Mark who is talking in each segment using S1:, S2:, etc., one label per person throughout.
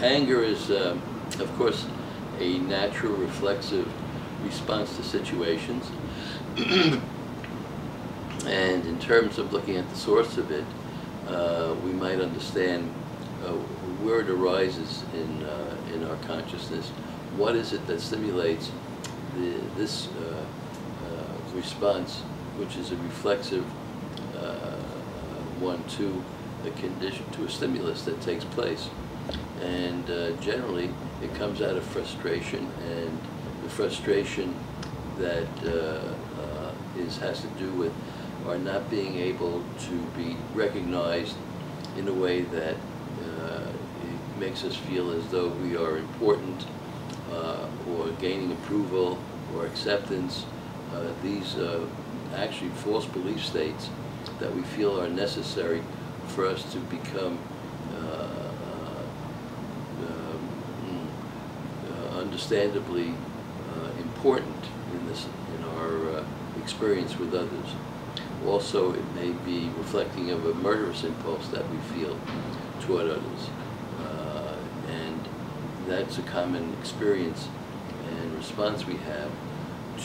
S1: Anger is, of course, a natural reflexive response to situations. And in terms of looking at the source of it, we might understand where it arises in our consciousness. What is it that stimulates this response, which is a reflexive one to a condition, to a stimulus that takes place. And generally, it comes out of frustration, and the frustration that has to do with our not being able to be recognized in a way that it makes us feel as though we are important, or gaining approval or acceptance. These actually false belief states that we feel are necessary for us to become understandably important in our experience with others. Also, it may be reflecting of a murderous impulse that we feel toward others, and that's a common experience and response we have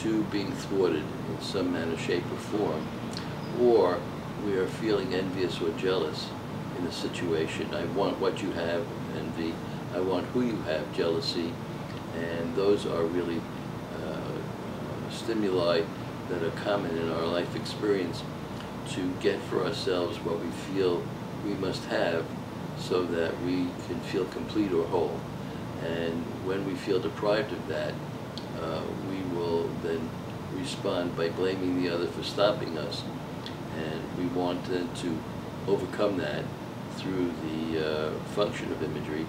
S1: to being thwarted in some manner, shape, or form. Or we are feeling envious or jealous in a situation. I want what you have, envy. I want who you have, jealousy. And those are really stimuli that are common in our life experience to get for ourselves what we feel we must have so that we can feel complete or whole. And when we feel deprived of that, we will then respond by blaming the other for stopping us. And we want then to overcome that through the function of imagery,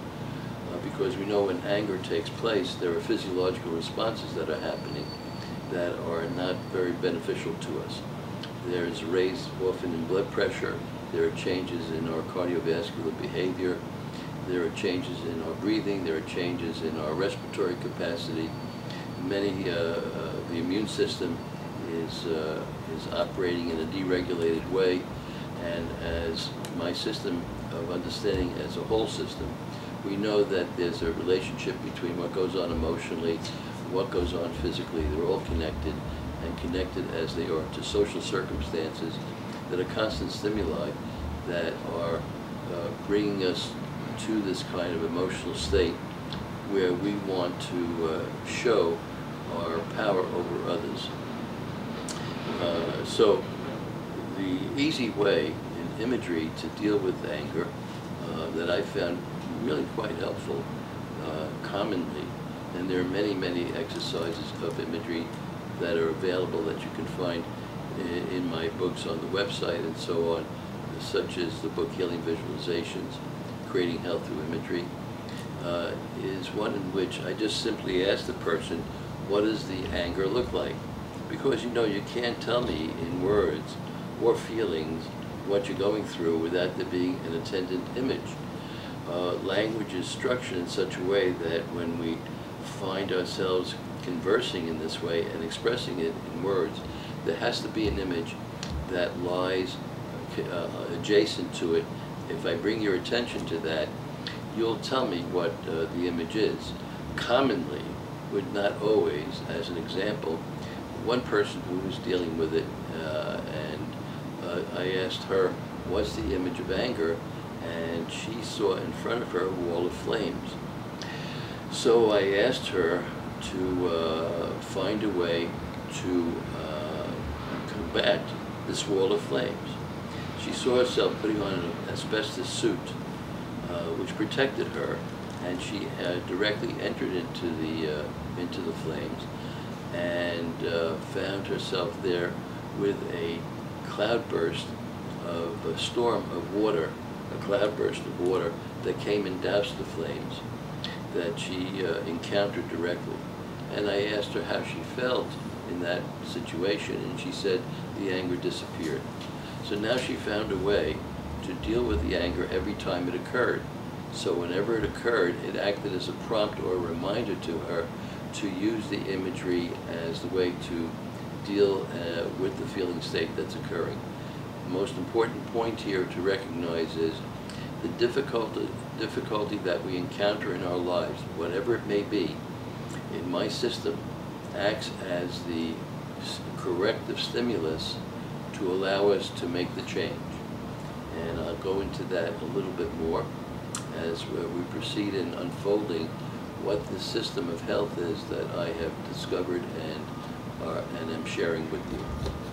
S1: because we know when anger takes place, there are physiological responses that are happening that are not very beneficial to us. There's raised often in blood pressure, there are changes in our cardiovascular behavior, there are changes in our breathing, there are changes in our respiratory capacity. The immune system is operating in a deregulated way, and as my system of understanding as a whole system, we know that there's a relationship between what goes on emotionally, what goes on physically. They're all connected, and connected as they are to social circumstances that are constant stimuli that are bringing us to this kind of emotional state where we want to show our power over others. So the easy way in imagery to deal with anger that I found really quite helpful commonly, and there are many, many exercises of imagery that are available that you can find in my books on the website and so on, such as the book Healing Visualizations, Creating Health Through Imagery, is one in which I just simply ask the person, what does the anger look like? Because you can't tell me in words or feelings what you're going through without there being an attendant image. Language is structured in such a way that when we find ourselves conversing in this way and expressing it in words, there has to be an image that lies adjacent to it. If I bring your attention to that, you'll tell me what the image is. Commonly, but not always, as an example, one person who was dealing with it, and I asked her, what's the image of anger? And she saw in front of her a wall of flames. So I asked her to find a way to combat this wall of flames. She saw herself putting on an asbestos suit, which protected her, and she directly entered into the flames, and found herself there with a cloudburst of a storm of water, a cloudburst of water that came and doused the flames that she encountered directly. And I asked her how she felt in that situation, and she said the anger disappeared. So now she found a way to deal with the anger every time it occurred. So whenever it occurred, it acted as a prompt or a reminder to her to use the imagery as the way to deal with the feeling state that's occurring. The most important point here to recognize is the difficulty that we encounter in our lives, whatever it may be, in my system, acts as the corrective stimulus to allow us to make the change. And I'll go into that a little bit more as we proceed in unfolding what the system of health is that I have discovered and am sharing with you.